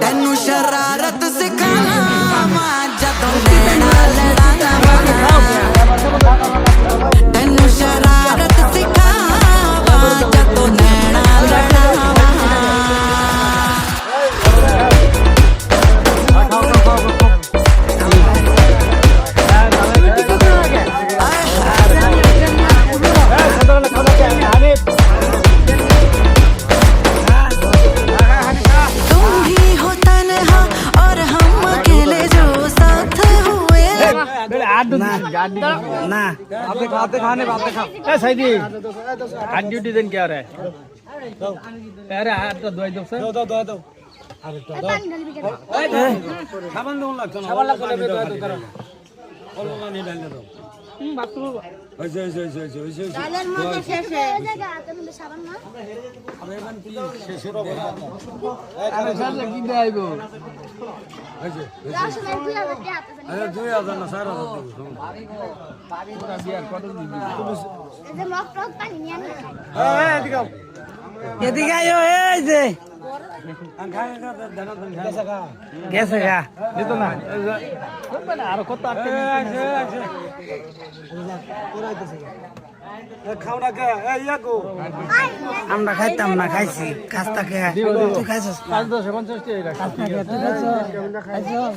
ਤੈਨੂੰ ਸ਼ਰਾਰਤ ਸਿਖਾਵਾਂ ਜਦੋਂ ਨੈਣਾ ਲੜਾਵਾਂ ਤੈਨੂੰ ਸ਼ਰਾਰਤ ਸਿਖਾਵਾਂ ਜਦੋਂ ਨੈਣਾ ਲੜਾਵਾਂ ना आपने खाने ए सही हाथ ड्यूटी दिन क्या रहा है अरे हाथ तो दो दो सामान दो लगता ना सामान लगता है दो करो और वो नहीं डालने दो बात तो ऐसे डालर में कैसे हो जाएगा तुम सामान ना अबे बन प्लीज शेरो अरे चल लगी दे आइबो ऐसे लास्ट में तू आ गया अरे 2000 ना सारा दो पूरा बियार कट दी ये मॉक टॉक पानी नहीं है ए दिखाओ ये दिखायो ए जे कैसे का ये तो ना बना आरो कत आते খাওনা কে এই ইয়াকো আমরা খাইতাম না খাইছি খাস্তা কে তুই খাইছিস 550 টাকা খাস্তা কে তুই খাইছিস